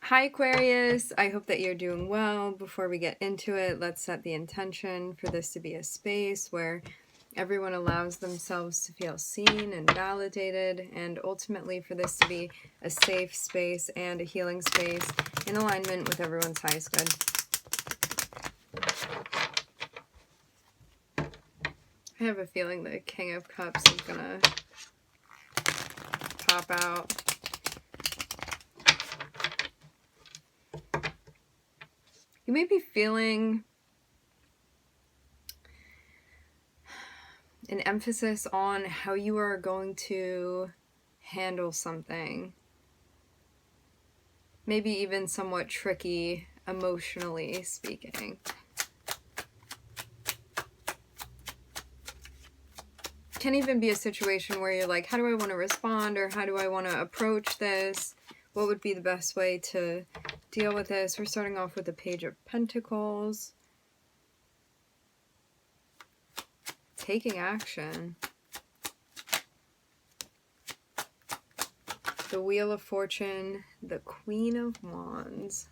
Hi Aquarius, I hope that you're doing well. Before we get into it, let's set the intention for this to be a space where everyone allows themselves to feel seen and validated, and ultimately for this to be a safe space and a healing space in alignment with everyone's highest good. I have a feeling the King of Cups is gonna pop out. You may be feeling an emphasis on how you are going to handle something. Maybe even somewhat tricky, emotionally speaking. Can even be a situation where you're like, how do I want to respond, or how do I want to approach this? What would be the best way to deal with this? We're starting off with the Page of Pentacles. Taking action. The Wheel of Fortune, the Queen of Wands.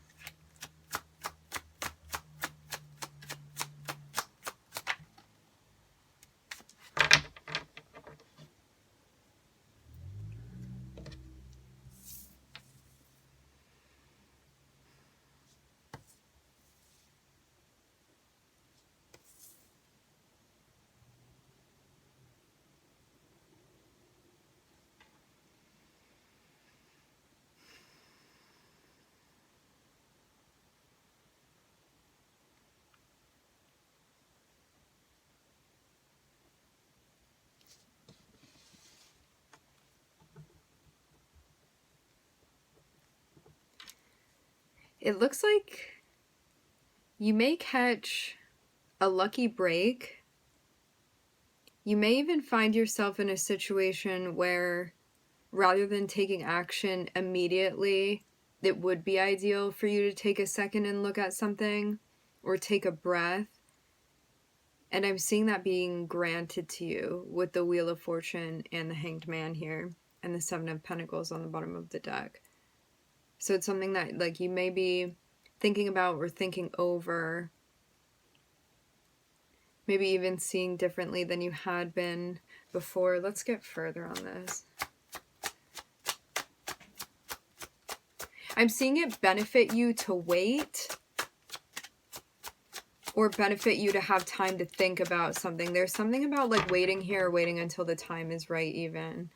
It looks like you may catch a lucky break. You may even find yourself in a situation where rather than taking action immediately, it would be ideal for you to take a second and look at something or take a breath. And I'm seeing that being granted to you with the Wheel of Fortune and the Hanged Man here and the Seven of Pentacles on the bottom of the deck. So it's something that like you may be thinking about or thinking over, maybe even seeing differently than you had been before. Let's get further on this. I'm seeing it benefit you to wait or benefit you to have time to think about something. There's something about like waiting here, waiting until the time is right even.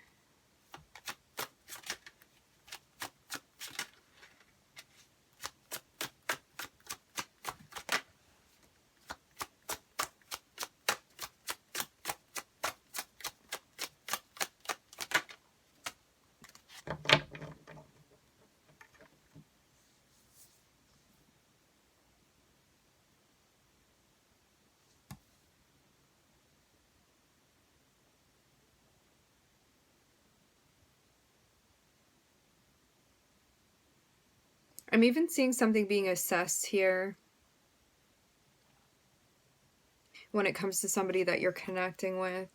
I'm even seeing something being assessed here when it comes to somebody that you're connecting with.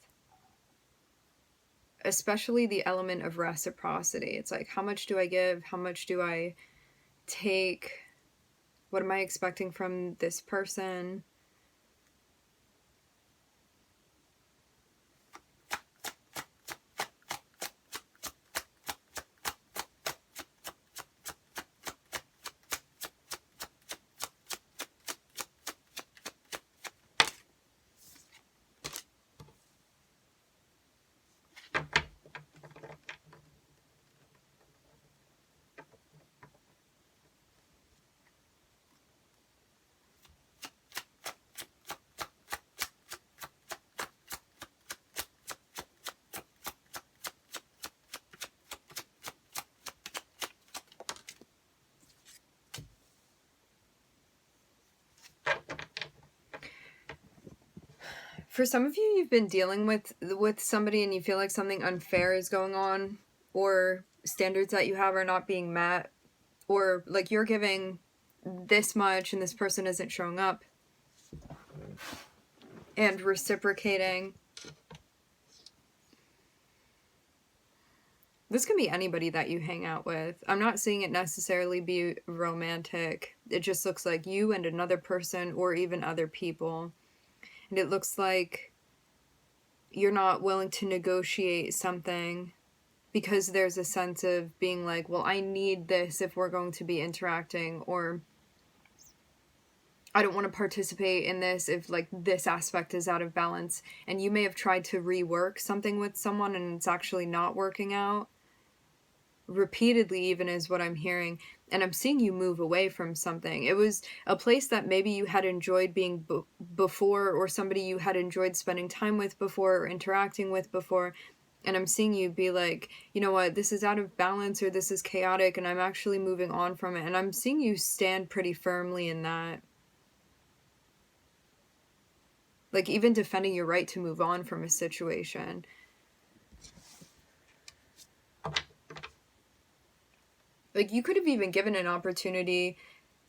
Especially the element of reciprocity. It's like, how much do I give? How much do I take? What am I expecting from this person? For some of you, you've been dealing with somebody and you feel like something unfair is going on, or standards that you have are not being met, or like you're giving this much and this person isn't showing up and reciprocating. This can be anybody that you hang out with. I'm not seeing it necessarily be romantic. It just looks like you and another person or even other people. And it looks like you're not willing to negotiate something because there's a sense of being like, well, I need this if we're going to be interacting, or I don't want to participate in this if like this aspect is out of balance. And you may have tried to rework something with someone and it's actually not working out. Repeatedly even is what I'm hearing, and I'm seeing you move away from something. It was a place that maybe you had enjoyed being before, or somebody you had enjoyed spending time with before or interacting with before, and I'm seeing you be like, you know what, this is out of balance or this is chaotic and I'm actually moving on from it. And I'm seeing you stand pretty firmly in that, like even defending your right to move on from a situation. Like you could have even given an opportunity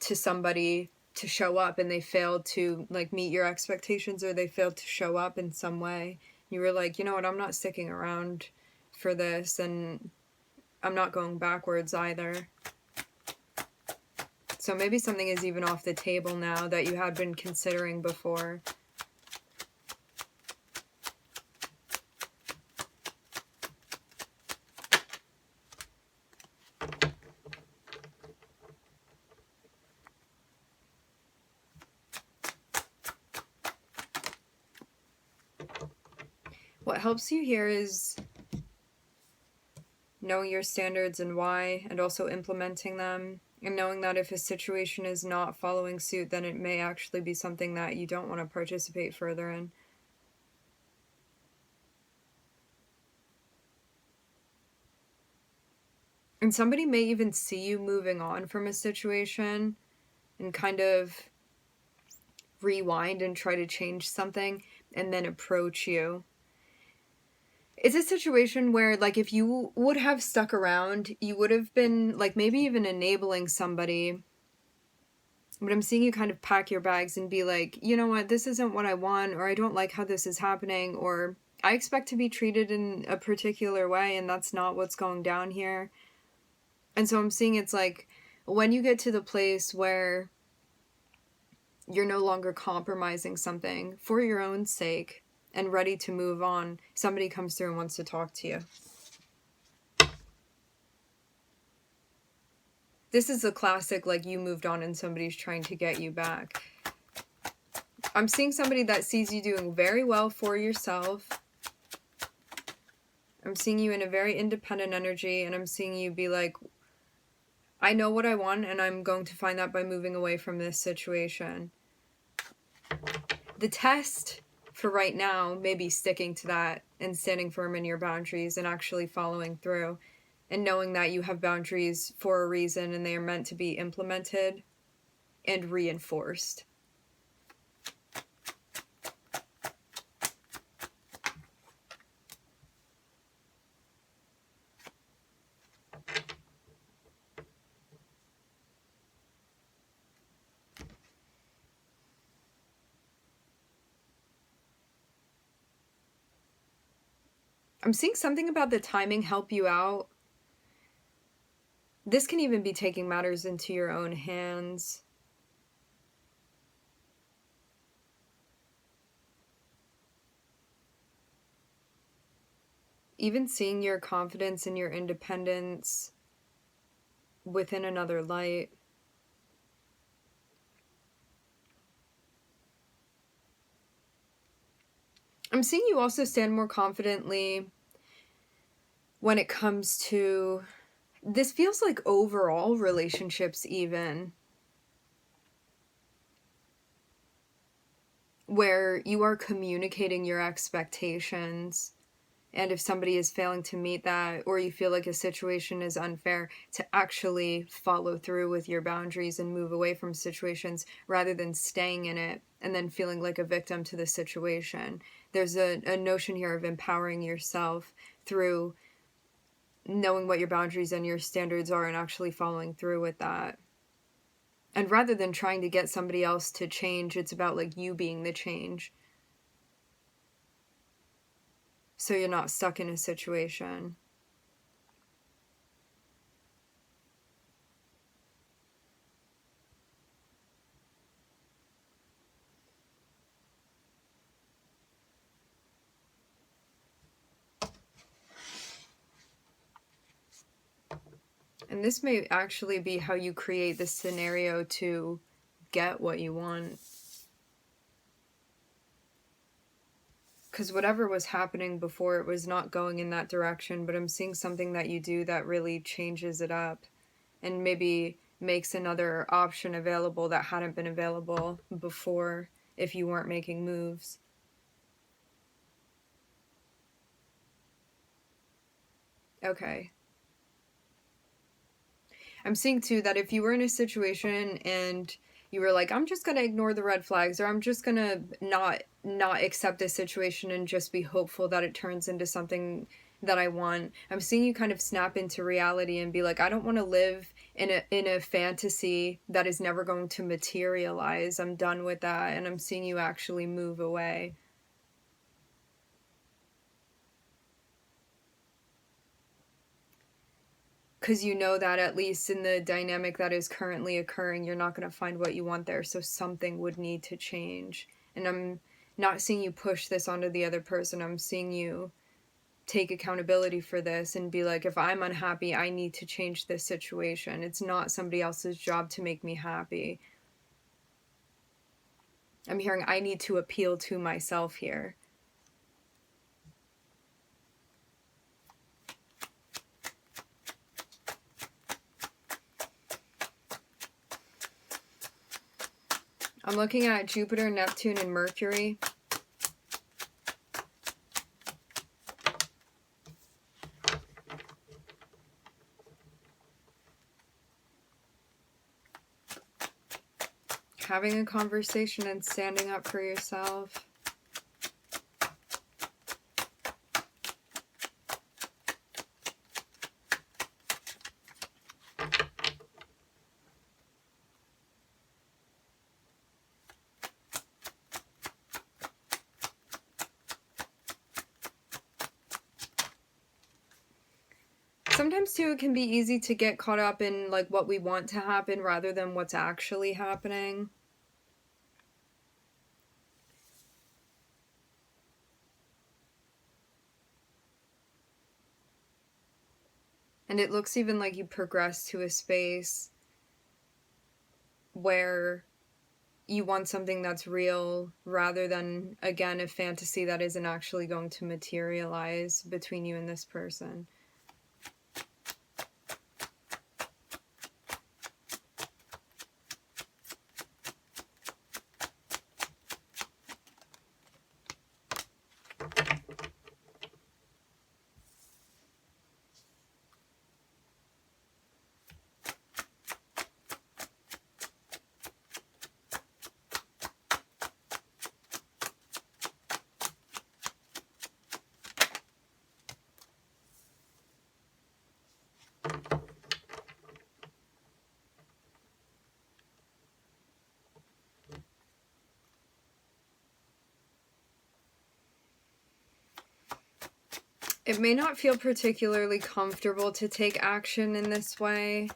to somebody to show up and they failed to like meet your expectations, or they failed to show up in some way. You were like, you know what, I'm not sticking around for this, and I'm not going backwards either. So maybe something is even off the table now that you had been considering before. What helps you here is knowing your standards and why, and also implementing them, and knowing that if a situation is not following suit, then it may actually be something that you don't want to participate further in. And somebody may even see you moving on from a situation and kind of rewind and try to change something and then approach you. It's a situation where, like, if you would have stuck around, you would have been, like, maybe even enabling somebody. But I'm seeing you kind of pack your bags and be like, you know what, this isn't what I want, or I don't like how this is happening, or I expect to be treated in a particular way, and that's not what's going down here. And so I'm seeing it's like, when you get to the place where you're no longer compromising something for your own sake and ready to move on, somebody comes through and wants to talk to you. This is a classic, like, you moved on and somebody's trying to get you back. I'm seeing somebody that sees you doing very well for yourself. I'm seeing you in a very independent energy, and I'm seeing you be like, I know what I want, and I'm going to find that by moving away from this situation. The test for right now may be sticking to that and standing firm in your boundaries and actually following through, and knowing that you have boundaries for a reason and they are meant to be implemented and reinforced. I'm seeing something about the timing help you out. This can even be taking matters into your own hands. Even seeing your confidence and your independence within another light. I'm seeing you also stand more confidently when it comes to, this feels like overall relationships even, where you are communicating your expectations, and if somebody is failing to meet that, or you feel like a situation is unfair, to actually follow through with your boundaries and move away from situations rather than staying in it and then feeling like a victim to the situation. There's a notion here of empowering yourself through knowing what your boundaries and your standards are and actually following through with that. And rather than trying to get somebody else to change, it's about like you being the change. So you're not stuck in a situation. And this may actually be how you create this scenario to get what you want. Because whatever was happening before, it was not going in that direction, but I'm seeing something that you do that really changes it up and maybe makes another option available that hadn't been available before if you weren't making moves. Okay. I'm seeing too that if you were in a situation and you were like, I'm just gonna ignore the red flags, or I'm just gonna not accept this situation and just be hopeful that it turns into something that I want. I'm seeing you kind of snap into reality and be like, I don't want to live in a fantasy that is never going to materialize. I'm done with that, and I'm seeing you actually move away. Because you know that at least in the dynamic that is currently occurring, you're not going to find what you want there, so something would need to change. And I'm not seeing you push this onto the other person. I'm seeing you take accountability for this and be like, if I'm unhappy, I need to change this situation. It's not somebody else's job to make me happy. I'm hearing I need to appeal to myself here. I'm looking at Jupiter, Neptune, and Mercury. Having a conversation and standing up for yourself. Sometimes too it can be easy to get caught up in like what we want to happen rather than what's actually happening. And it looks even like you progress to a space where you want something that's real rather than, again, a fantasy that isn't actually going to materialize between you and this person. It may not feel particularly comfortable to take action in this way.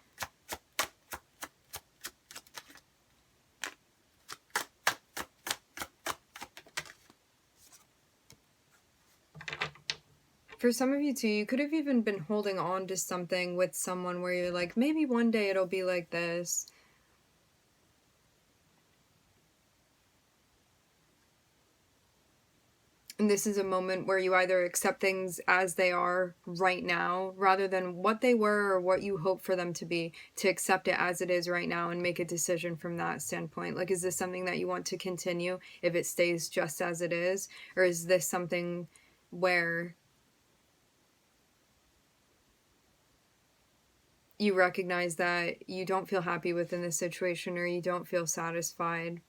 For some of you too, you could have even been holding on to something with someone where you're like, maybe one day it'll be like this. And this is a moment where you either accept things as they are right now, rather than what they were or what you hope for them to be, to accept it as it is right now and make a decision from that standpoint. Like, is this something that you want to continue if it stays just as it is? Or is this something where you recognize that you don't feel happy within the situation or you don't feel satisfied?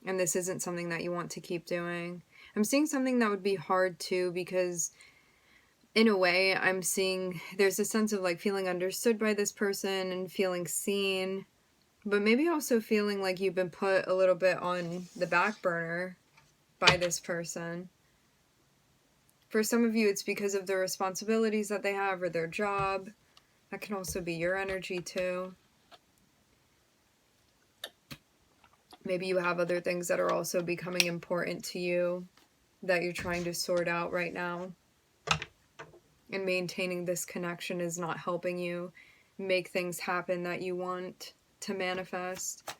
And this isn't something that you want to keep doing. I'm seeing something that would be hard too, because in a way I'm seeing there's a sense of like feeling understood by this person and feeling seen, but maybe also feeling like you've been put a little bit on the back burner by this person. For some of you, it's because of the responsibilities that they have or their job. That can also be your energy too. Maybe you have other things that are also becoming important to you that you're trying to sort out right now. And maintaining this connection is not helping you make things happen that you want to manifest.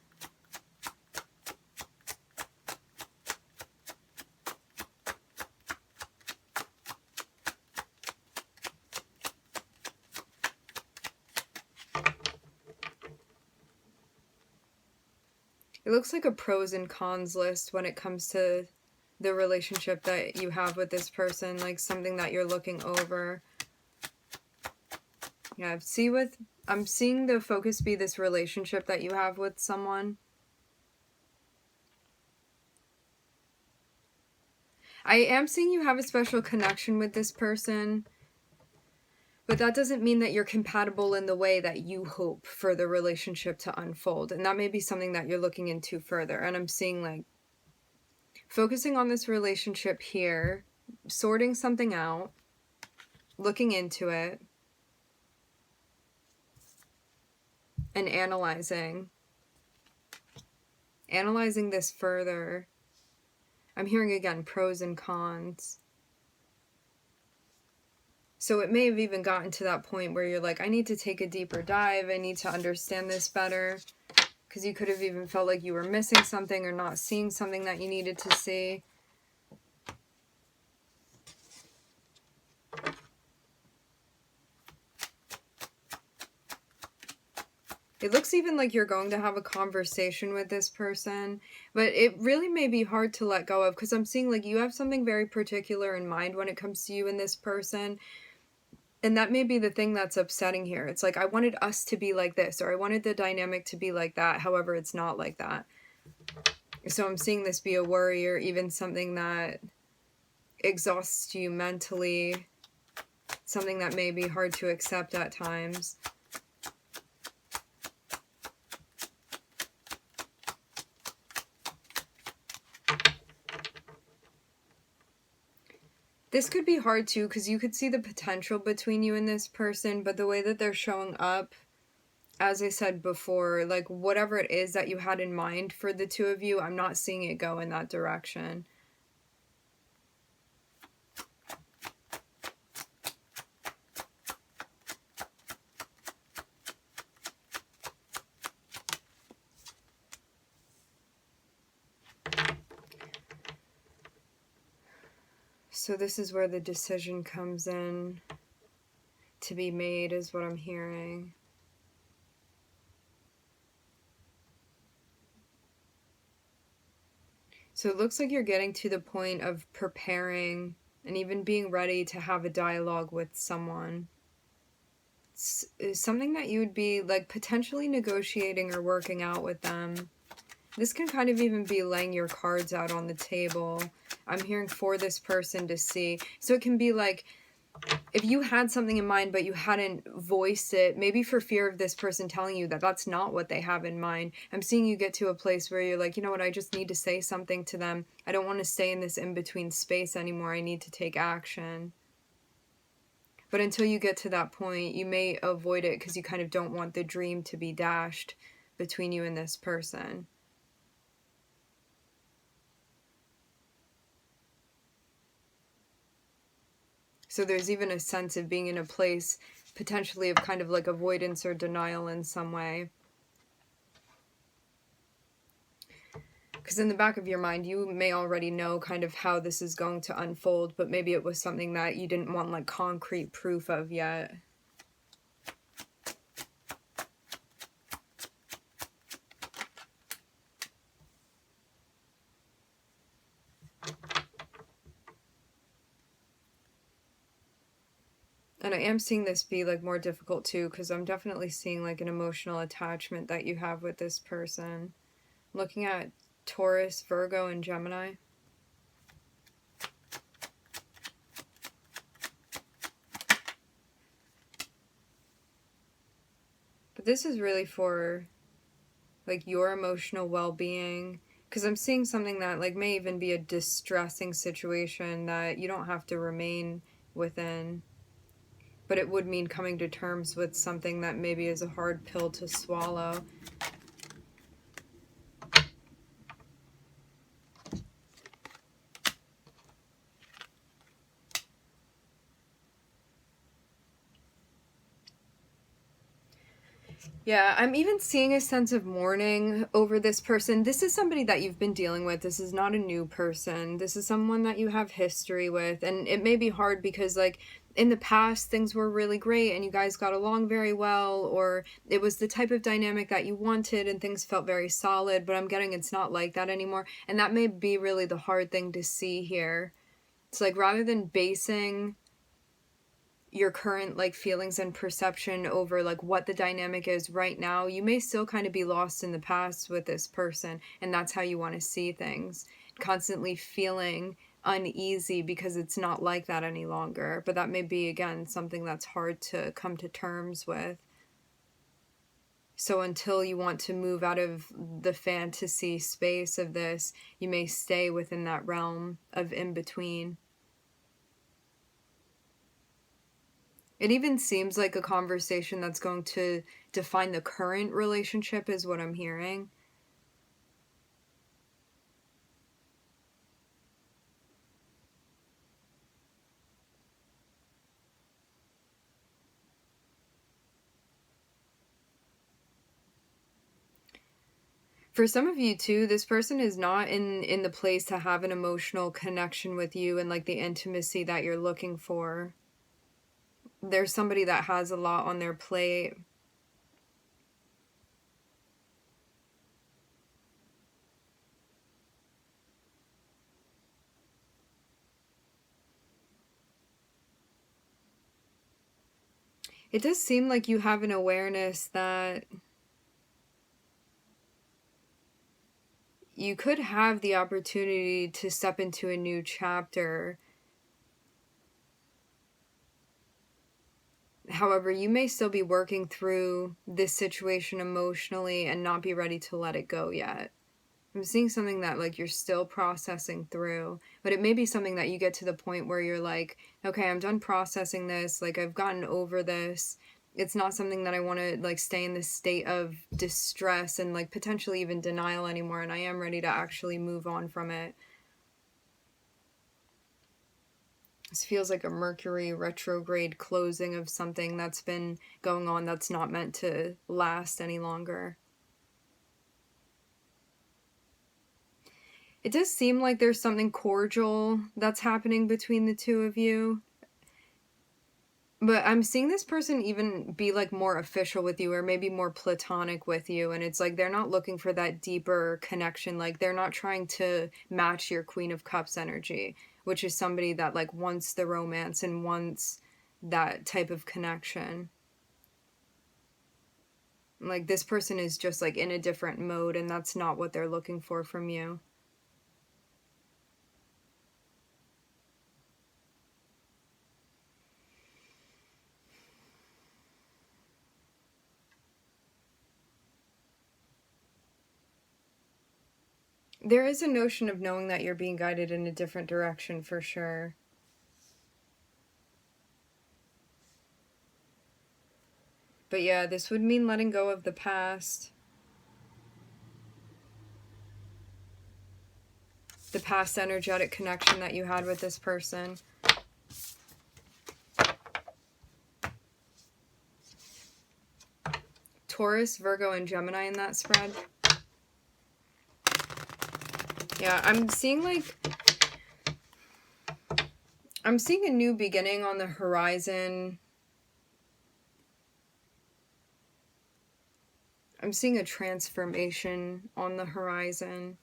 It looks like a pros and cons list when it comes to the relationship that you have with this person, like something that you're looking over. Yeah, I'm seeing the focus be this relationship that you have with someone. I am seeing you have a special connection with this person, but that doesn't mean that you're compatible in the way that you hope for the relationship to unfold. And that may be something that you're looking into further. And I'm seeing like focusing on this relationship here, sorting something out, looking into it, and analyzing this further. I'm hearing again pros and cons. So it may have even gotten to that point where you're like, I need to take a deeper dive. I need to understand this better. Because you could have even felt like you were missing something or not seeing something that you needed to see. It looks even like you're going to have a conversation with this person, but it really may be hard to let go of, because I'm seeing like you have something very particular in mind when it comes to you and this person. And that may be the thing that's upsetting here. It's like, I wanted us to be like this, or I wanted the dynamic to be like that. However, it's not like that. So I'm seeing this be a worry, or even something that exhausts you mentally, something that may be hard to accept at times. This could be hard too, because you could see the potential between you and this person, but the way that they're showing up, as I said before, like whatever it is that you had in mind for the two of you, I'm not seeing it go in that direction. So this is where the decision comes in to be made, is what I'm hearing. So it looks like you're getting to the point of preparing and even being ready to have a dialogue with someone. It's something that you would be like potentially negotiating or working out with them. This can kind of even be laying your cards out on the table. I'm hearing for this person to see. So it can be like, if you had something in mind but you hadn't voiced it, maybe for fear of this person telling you that that's not what they have in mind, I'm seeing you get to a place where you're like, you know what, I just need to say something to them. I don't want to stay in this in-between space anymore. I need to take action. But until you get to that point, you may avoid it because you kind of don't want the dream to be dashed between you and this person. So there's even a sense of being in a place potentially of kind of like avoidance or denial in some way. Because in the back of your mind, you may already know kind of how this is going to unfold, but maybe it was something that you didn't want like concrete proof of yet. And I am seeing this be like more difficult too, because I'm definitely seeing like an emotional attachment that you have with this person. Looking at Taurus, Virgo, and Gemini. But this is really for like your emotional well-being, because I'm seeing something that like may even be a distressing situation that you don't have to remain within. But it would mean coming to terms with something that maybe is a hard pill to swallow. Yeah, I'm even seeing a sense of mourning over this person. This is somebody that you've been dealing with. This is not a new person. This is someone that you have history with. And it may be hard because, like, in the past, things were really great and you guys got along very well, or it was the type of dynamic that you wanted and things felt very solid. But I'm getting it's not like that anymore. And that may be really the hard thing to see here. It's like rather than basing your current like feelings and perception over like what the dynamic is right now, you may still kind of be lost in the past with this person, and that's how you want to see things, constantly feeling uneasy because it's not like that any longer. But that may be again something that's hard to come to terms with. So until you want to move out of the fantasy space of this, you may stay within that realm of in between. It even seems like a conversation that's going to define the current relationship is what I'm hearing. For some of you too, this person is not in the place to have an emotional connection with you and like the intimacy that you're looking for. There's somebody that has a lot on their plate. It does seem like you have an awareness that you could have the opportunity to step into a new chapter. However, you may still be working through this situation emotionally and not be ready to let it go yet. I'm seeing something that like you're still processing through, but it may be something that you get to the point where you're like, okay, I'm done processing this. Like I've gotten over this. It's not something that I want to like stay in this state of distress and like potentially even denial anymore. And I am ready to actually move on from it. This feels like a Mercury retrograde closing of something that's been going on that's not meant to last any longer. It does seem like there's something cordial that's happening between the two of you. But I'm seeing this person even be like more official with you or maybe more platonic with you. And it's like they're not looking for that deeper connection. Like they're not trying to match your Queen of Cups energy, which is somebody that like wants the romance and wants that type of connection. Like this person is just like in a different mode and that's not what they're looking for from you. There is a notion of knowing that you're being guided in a different direction for sure. But yeah, this would mean letting go of the past. The past energetic connection that you had with this person. Taurus, Virgo, and Gemini in that spread. Yeah, I'm seeing a new beginning on the horizon. I'm seeing a transformation on the horizon.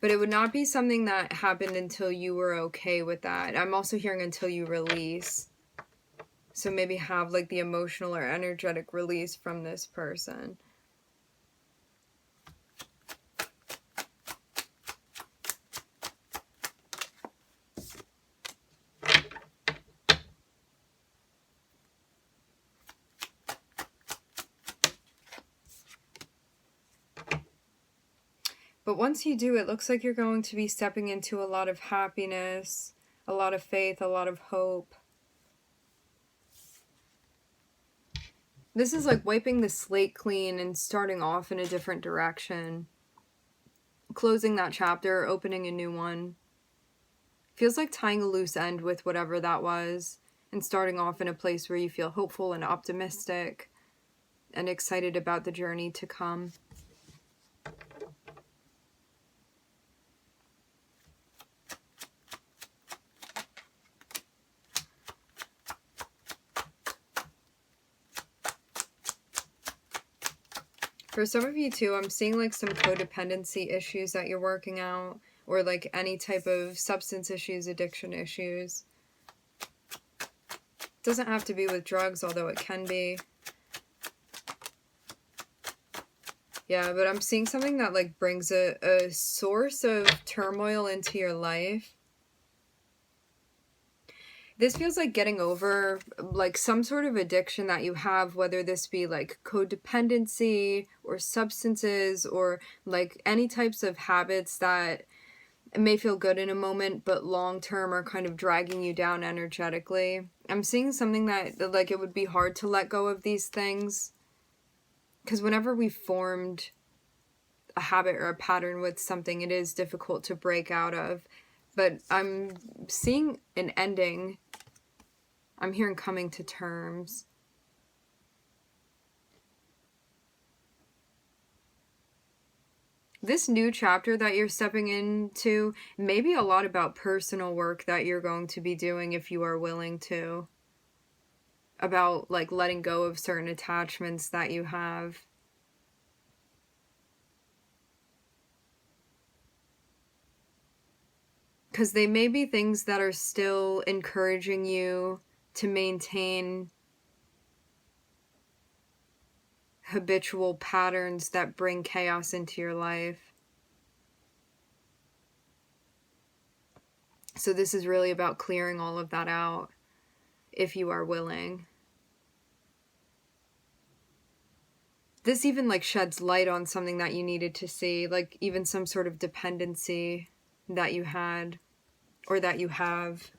But it would not be something that happened until you were okay with that. I'm also hearing until you release. So maybe have like the emotional or energetic release from this person. But once you do, it looks like you're going to be stepping into a lot of happiness, a lot of faith, a lot of hope. This is like wiping the slate clean and starting off in a different direction. Closing that chapter, opening a new one. Feels like tying a loose end with whatever that was. and starting off in a place where you feel hopeful and optimistic and excited about the journey to come. For some of you too, I'm seeing like some codependency issues that you're working out, or like any type of substance issues, addiction issues. Doesn't have to be with drugs, although it can be. Yeah, but I'm seeing something that like brings a source of turmoil into your life. This feels like getting over like some sort of addiction that you have, whether this be like codependency or substances or like any types of habits that may feel good in a moment but long term are kind of dragging you down energetically. I'm seeing something that like it would be hard to let go of these things, because whenever we formed a habit or a pattern with something, it is difficult to break out of. But I'm seeing an ending. I'm hearing coming to terms. This new chapter that you're stepping into may be a lot about personal work that you're going to be doing if you are willing to. About like letting go of certain attachments that you have. Because they may be things that are still encouraging you to maintain habitual patterns that bring chaos into your life. So this is really about clearing all of that out, if you are willing. This even like sheds light on something that you needed to see, like even some sort of dependency that you had or that you have.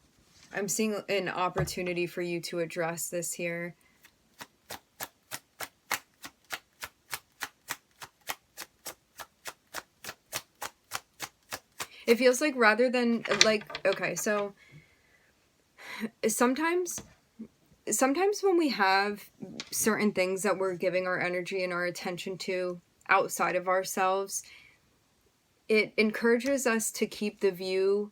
I'm seeing an opportunity for you to address this here. It feels like rather than like, okay, so sometimes when we have certain things that we're giving our energy and our attention to outside of ourselves, it encourages us to keep the view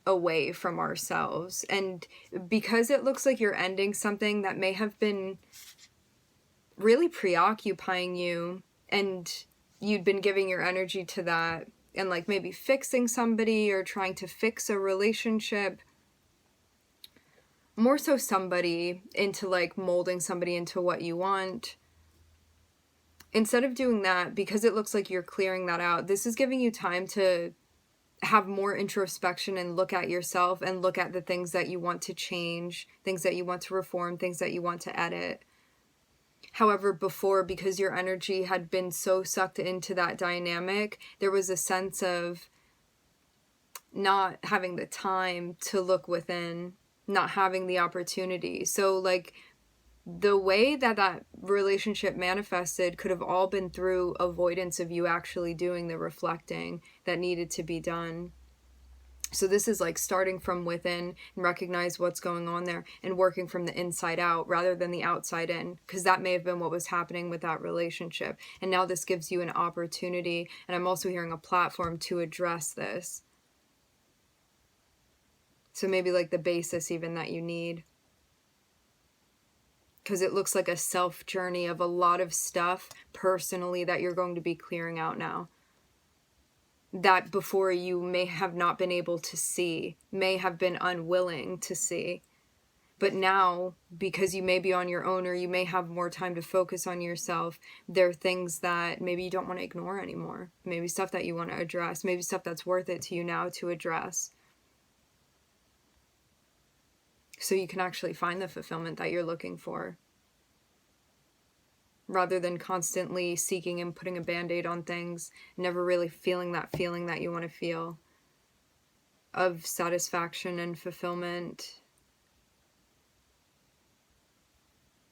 away from ourselves. And because it looks like you're ending something that may have been really preoccupying you and you'd been giving your energy to that, and like maybe fixing somebody or trying to fix a relationship, more so somebody, into like molding somebody into what you want. Instead of doing that, because it looks like you're clearing that out, this is giving you time to have more introspection and look at yourself and look at the things that you want to change, things that you want to reform, things that you want to edit. However, before, because your energy had been so sucked into that dynamic, there was a sense of not having the time to look within, not having the opportunity. So like the way that that relationship manifested could have all been through avoidance of you actually doing the reflecting that needed to be done. So this is like starting from within and recognize what's going on there and working from the inside out rather than the outside in, because that may have been what was happening with that relationship. And now this gives you an opportunity, and I'm also hearing a platform to address this. So maybe like the basis even that you need. Because it looks like a self journey of a lot of stuff personally that you're going to be clearing out now. That before you may have not been able to see, may have been unwilling to see. But now, because you may be on your own or you may have more time to focus on yourself, there are things that maybe you don't want to ignore anymore. Maybe stuff that you want to address. Maybe stuff that's worth it to you now to address. So you can actually find the fulfillment that you're looking for, rather than constantly seeking and putting a band-aid on things, never really feeling that feeling that you want to feel of satisfaction and fulfillment,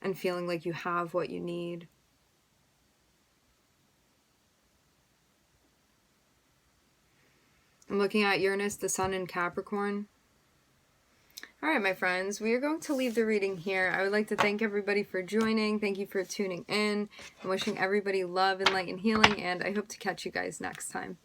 and feeling like you have what you need. I'm looking at Uranus, the Sun in Capricorn. All right, my friends, we are going to leave the reading here. I would like to thank everybody for joining. Thank you for tuning in. I'm wishing everybody love and light and healing, and I hope to catch you guys next time.